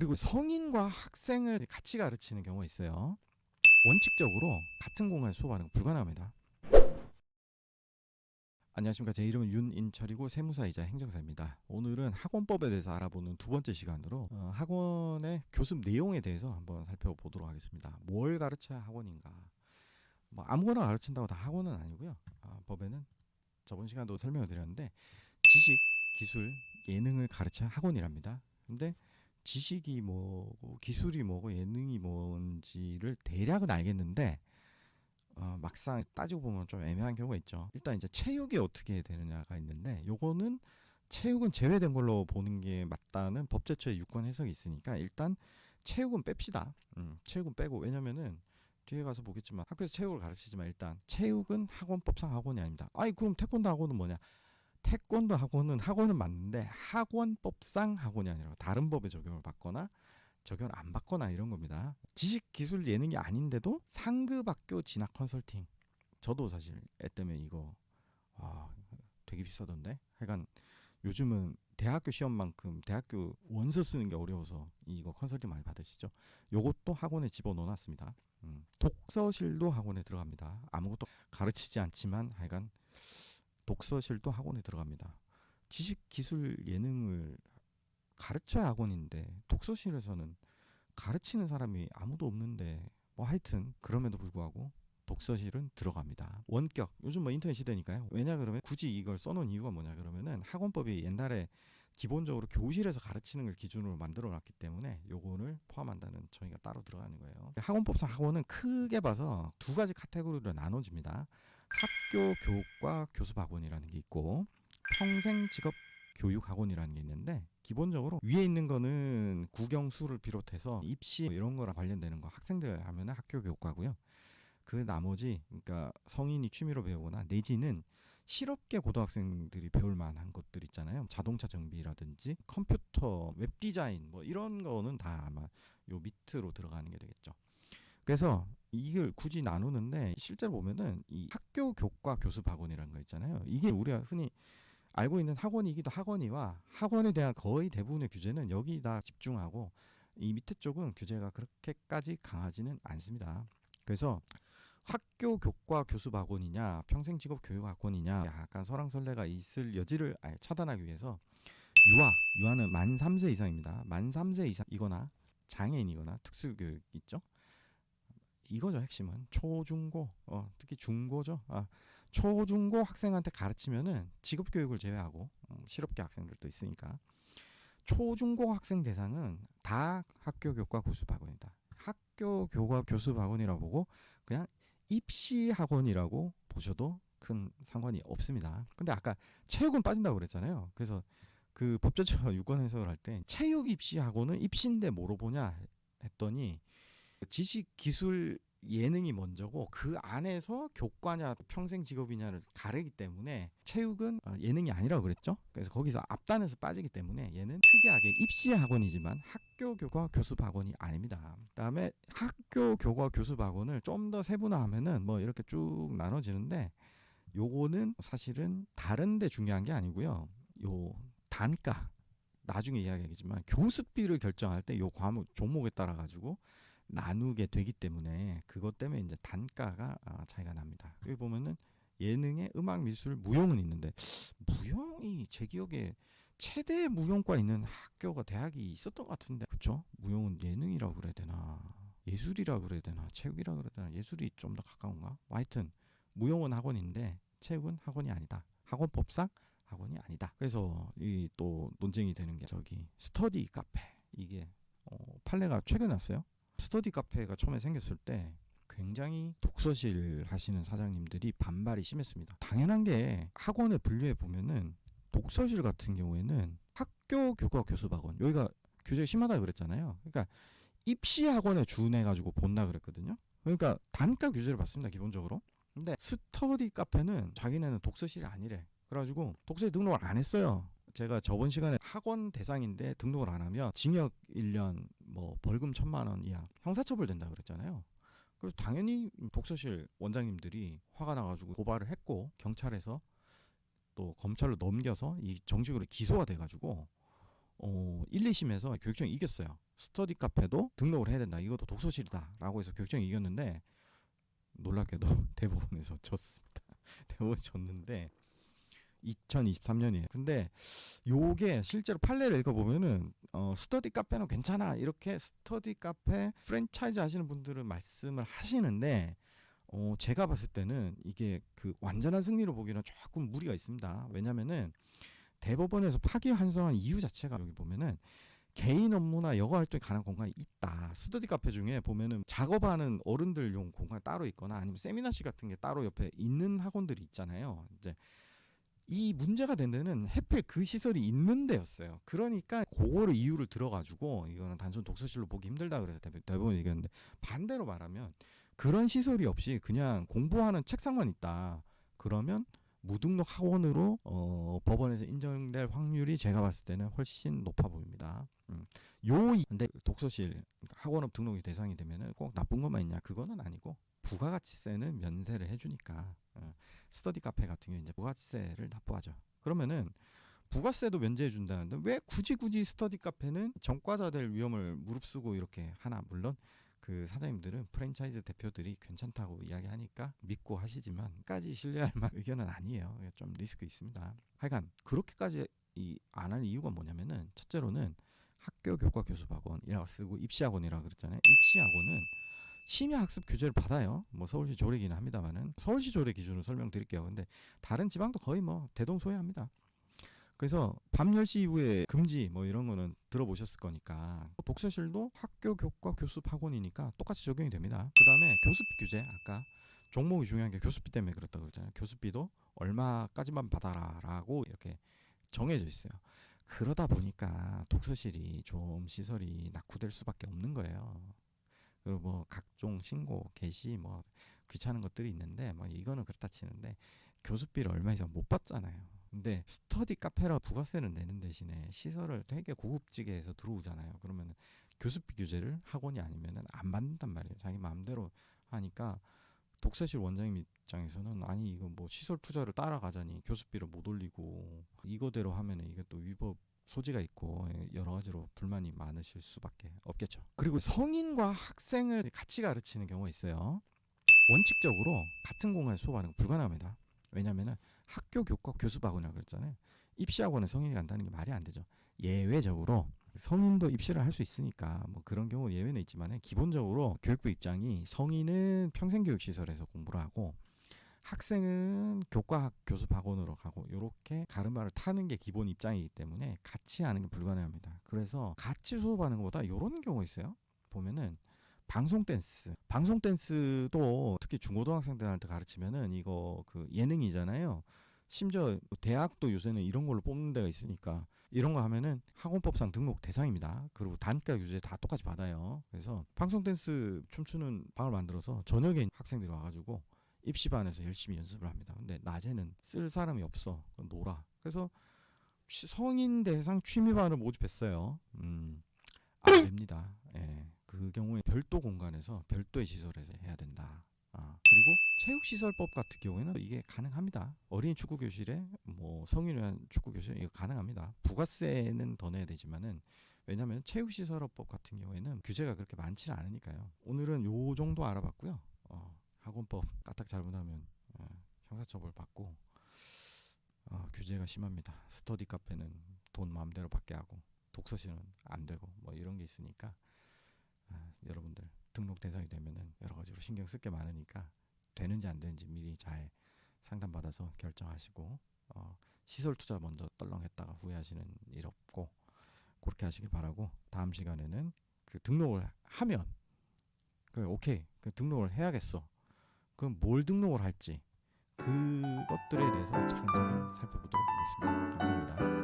그리고 성인과 학생을 같이 가르치는 경우가 있어요. 원칙적으로 같은 공간에 수업하는 건 불가능합니다. 안녕하십니까. 제 이름은 윤인철이고 세무사이자 행정사입니다. 오늘은 학원법에 대해서 알아보는 두 번째 시간으로 학원의 교습 내용에 대해서 한번 살펴보도록 하겠습니다. 뭘 가르쳐야 학원인가? 뭐 아무거나 가르친다고 다 학원은 아니고요. 법에는 저번 시간도 설명을 드렸는데 지식, 기술, 예능을 가르쳐야 학원이랍니다. 근데 지식이 뭐고 기술이 뭐고 예능이 뭔지를 대략은 알겠는데 막상 따지고 보면 좀 애매한 경우가 있죠. 일단 이제 체육이 어떻게 되느냐가 있는데 요거는 체육은 제외된 걸로 보는 게 맞다는 법제처의 유권 해석이 있으니까 일단 체육은 뺍시다. 체육은 빼고, 왜냐면은 뒤에 가서 보겠지만 학교에서 체육을 가르치지만 일단 체육은 학원법상 학원이 아닙니다. 아니 그럼 태권도 학원은 뭐냐? 태권도 학원은 맞는데 학원법상 학원이 아니라 다른 법에 적용을 받거나 적용을 안 받거나 이런 겁니다. 지식, 기술, 예능이 아닌데도 상급 학교 진학 컨설팅. 저도 사실 애 때문에 이거 되게 비싸던데. 하여간 요즘은 대학교 시험만큼 대학교 원서 쓰는 게 어려워서 이거 컨설팅 많이 받으시죠. 요것도 학원에 집어넣어놨습니다. 독서실도 학원에 들어갑니다. 아무것도 가르치지 않지만 하여간 독서실도 학원에 들어갑니다. 지식, 기술, 예능을 가르쳐야 학원인데 독서실에서는 가르치는 사람이 아무도 없는데 뭐 하여튼 그럼에도 불구하고 독서실은 들어갑니다. 원격, 요즘 뭐 인터넷 시대니까요. 왜냐 그러면 굳이 이걸 써놓은 이유가 뭐냐 그러면은 학원법이 옛날에 기본적으로 교실에서 가르치는 걸 기준으로 만들어 놨기 때문에 요거를 포함한다는 정의가 따로 들어가는 거예요. 학원법상 학원은 크게 봐서 두 가지 카테고리로 나눠집니다. 학교 교육과 교습학원이라는 게 있고 평생 직업 교육학원이라는 게 있는데, 기본적으로 위에 있는 거는 국영수를 비롯해서 입시 이런 거랑 관련되는 거 학생들 하면은 학교 교육과고요. 그 나머지 그러니까 성인이 취미로 배우거나 내지는 실업계 고등학생들이 배울 만한 것들 있잖아요. 자동차 정비라든지 컴퓨터, 웹 디자인 뭐 이런 거는 다 아마 요 밑으로 들어가는 게 되겠죠. 그래서 이걸 굳이 나누는데 실제로 보면은 이 학교 교과 교습 학원이라는 거 있잖아요. 이게 우리가 흔히 알고 있는 학원이기도 학원이와 학원에 대한 거의 대부분의 규제는 여기다 집중하고 이 밑에 쪽은 규제가 그렇게까지 강하지는 않습니다. 그래서 학교 교과 교습 학원이냐 평생 직업 교육 학원이냐 약간 설왕설래가 있을 여지를 차단하기 위해서 유아는 만 3세 이상입니다. 만 3세 이상이거나 장애인이거나 특수교육 있죠. 이거죠. 핵심은 초중고, 특히 중고죠. 초중고 학생한테 가르치면은 직업교육을 제외하고 실업계 학생들도 있으니까 초중고 학생 대상은 다 학교 교과 교습학원이다. 학교 교과 교습학원이라고 보고 그냥 입시학원이라고 보셔도 큰 상관이 없습니다. 근데 아까 체육은 빠진다고 그랬잖아요. 그래서 그 법제처가 유권 해석을 할 때 체육 입시학원은 입시인데 뭐로 보냐 했더니 지식, 기술, 예능이 먼저고 그 안에서 교과냐 평생 직업이냐를 가르기 때문에 체육은 예능이 아니라고 그랬죠. 그래서 거기서 앞단에서 빠지기 때문에 얘는 특이하게 입시 학원이지만 학교 교과 교습 학원이 아닙니다. 그다음에 학교 교과 교습 학원을 좀 더 세분화하면은 뭐 이렇게 쭉 나눠지는데 요거는 사실은 다른데 중요한 게 아니고요. 요 단가 나중에 이야기하겠지만 교습비를 결정할 때 요 과목 종목에 따라 가지고 나누게 되기 때문에 그것 때문에 이제 단가가 차이가 납니다. 여기 보면은 예능에 음악, 미술, 무용은 있는데 무용이 제 기억에 최대 무용과 있는 학교가 대학이 있었던 것 같은데 그렇죠? 무용은 예능이라고 그래야 되나 예술이라고 그래야 되나 체육이라고 그래야 되나 예술이 좀 더 가까운가? 하여튼 무용은 학원인데 체육은 학원이 아니다. 학원법상 학원이 아니다. 그래서 이 또 논쟁이 되는 게 저기 스터디 카페 이게 판례가 최근에 났어요. 스터디 카페가 처음에 생겼을 때 굉장히 독서실 하시는 사장님들이 반발이 심했습니다. 당연한 게 학원에 분류해 보면은 독서실 같은 경우에는 학교 교과 교습학원 여기가 규제가 심하다고 그랬잖아요. 그러니까 입시 학원에 준해 가지고 본다 그랬거든요. 그러니까 단가 규제를 받습니다 기본적으로. 근데 스터디 카페는 자기네는 독서실이 아니래. 그래가지고 독서실 등록을 안 했어요. 제가 저번 시간에 학원 대상인데 등록을 안 하면 징역 1년 뭐 벌금 1,000만 원 이하 형사처벌 된다고 그랬잖아요. 그래서 당연히 독서실 원장님들이 화가 나가지고 고발을 했고 경찰에서 또 검찰로 넘겨서 이 정식으로 기소가 돼가지고 1, 2심에서 교육청이 이겼어요. 스터디 카페도 등록을 해야 된다. 이것도 독서실이다라고 해서 교육청이 이겼는데 놀랍게도 대법원에서 졌습니다. 대법원에 졌는데 2023년이에요. 근데 요게 실제로 판례를 읽어보면은 스터디 카페는 괜찮아 이렇게 스터디 카페 프랜차이즈 하시는 분들은 말씀을 하시는데 제가 봤을 때는 이게 그 완전한 승리로 보기는 조금 무리가 있습니다. 왜냐면은 대법원에서 파기환송한 이유 자체가 여기 보면은 개인 업무나 여가 활동이 가능한 공간이 있다. 스터디 카페 중에 보면은 작업하는 어른들용 공간이 따로 있거나 아니면 세미나실 같은 게 따로 옆에 있는 학원들이 있잖아요. 이제 이 문제가 된 데는 하필 그 시설이 있는 데였어요. 그러니까 그거를 이유를 들어가지고 이거는 단순 독서실로 보기 힘들다 그래서 대법원이 얘기했는데, 반대로 말하면 그런 시설이 없이 그냥 공부하는 책상만 있다. 그러면 무등록 학원으로 법원에서 인정될 확률이 제가 봤을 때는 훨씬 높아 보입니다. 근데 독서실 학원업 등록이 대상이 되면은 꼭 나쁜 것만 있냐? 그거는 아니고 부가가치세는 면세를 해주니까 스터디 카페 같은 경우 이제 부가가치세를 납부하죠. 그러면은 부가세도 면제해 준다는데 왜 굳이 스터디 카페는 전과자 될 위험을 무릅쓰고 이렇게 하나? 물론 그 사장님들은 프랜차이즈 대표들이 괜찮다고 이야기하니까 믿고 하시지만 까지 신뢰할 만한 의견은 아니에요. 좀 리스크 있습니다. 하여간 그렇게까지 안 할 이유가 뭐냐면은 첫째로는 학교 교과 교습학원이라고 쓰고 입시학원이라고 그랬잖아요. 입시학원은 심야학습 규제를 받아요. 뭐 서울시 조례기는 합니다만은 서울시 조례 기준으로 설명드릴게요. 근데 다른 지방도 거의 뭐 대동소이합니다. 그래서 밤 10시 이후에 금지 뭐 이런 거는 들어보셨을 거니까 독서실도 학교 교과 교습 학원이니까 똑같이 적용이 됩니다. 그 다음에 교습비 규제, 아까 종목이 중요한 게 교습비 때문에 그렇다고 그랬잖아요. 교습비도 얼마까지만 받아라 라고 이렇게 정해져 있어요. 그러다 보니까 독서실이 좀 시설이 낙후될 수밖에 없는 거예요. 그리고 뭐 각종 신고, 게시 뭐 귀찮은 것들이 있는데 뭐 이거는 그렇다 치는데 교습비를 얼마 이상 못 받잖아요. 근데 스터디 카페라 부가세를 내는 대신에 시설을 되게 고급지게 해서 들어오잖아요. 그러면 교습비 규제를 학원이 아니면은 안 받는단 말이에요. 자기 마음대로 하니까 독서실 원장님 입장에서는 아니 이거 뭐 시설 투자를 따라가자니 교습비를 못 올리고 이거대로 하면은 이게 또 위법 소지가 있고 여러 가지로 불만이 많으실 수밖에 없겠죠. 그리고 성인과 학생을 같이 가르치는 경우가 있어요. 원칙적으로 같은 공간에서 수업하는 건 불가능합니다. 왜냐하면 학교 교과 교습학원이라고 그랬잖아요. 입시학원에 성인이 간다는 게 말이 안 되죠. 예외적으로 성인도 입시를 할 수 있으니까 뭐 그런 경우 예외는 있지만 기본적으로 교육부 입장이 성인은 평생교육시설에서 공부를 하고 학생은 교과 교습학원으로 가고 이렇게 가르마를 타는 게 기본 입장이기 때문에 같이 하는 게 불가능합니다. 그래서 같이 수업하는 것보다 이런 경우가 있어요. 보면은 방송 댄스도 특히 중고등학생들한테 가르치면은 이거 그 예능이잖아요. 심지어 대학도 요새는 이런 걸로 뽑는 데가 있으니까 이런 거 하면은 학원법상 등록 대상입니다. 그리고 단가 규제 다 똑같이 받아요. 그래서 방송 댄스 춤추는 방을 만들어서 저녁에 학생들이 와가지고 입시반에서 열심히 연습을 합니다. 근데 낮에는 쓸 사람이 없어. 놀아. 그래서 성인 대상 취미반을 모집했어요. 안 됩니다. 예. 그 경우에 별도 공간에서 별도의 시설에서 해야 된다. 그리고 체육시설법 같은 경우에는 이게 가능합니다. 어린이 축구교실에 뭐 성인을 위한 축구교실 이거 가능합니다. 부가세는 더 내야 되지만은 왜냐하면 체육시설법 같은 경우에는 규제가 그렇게 많지는 않으니까요. 오늘은 요 정도 알아봤고요. 학원법 까딱 잘못하면 형사처벌 받고 규제가 심합니다. 스터디 카페는 돈 마음대로 받게 하고 독서실은 안 되고 뭐 이런 게 있으니까 여러분들 등록 대상이 되면은 여러 가지로 신경 쓸 게 많으니까 되는지 안 되는지 미리 잘 상담받아서 결정하시고 시설 투자 먼저 떨렁했다가 후회하시는 일 없고 그렇게 하시길 바라고, 다음 시간에는 그 등록을 하면 오케이 그 등록을 해야겠어. 그럼 뭘 등록을 할지 그것들에 대해서 차근차근 살펴보도록 하겠습니다. 감사합니다.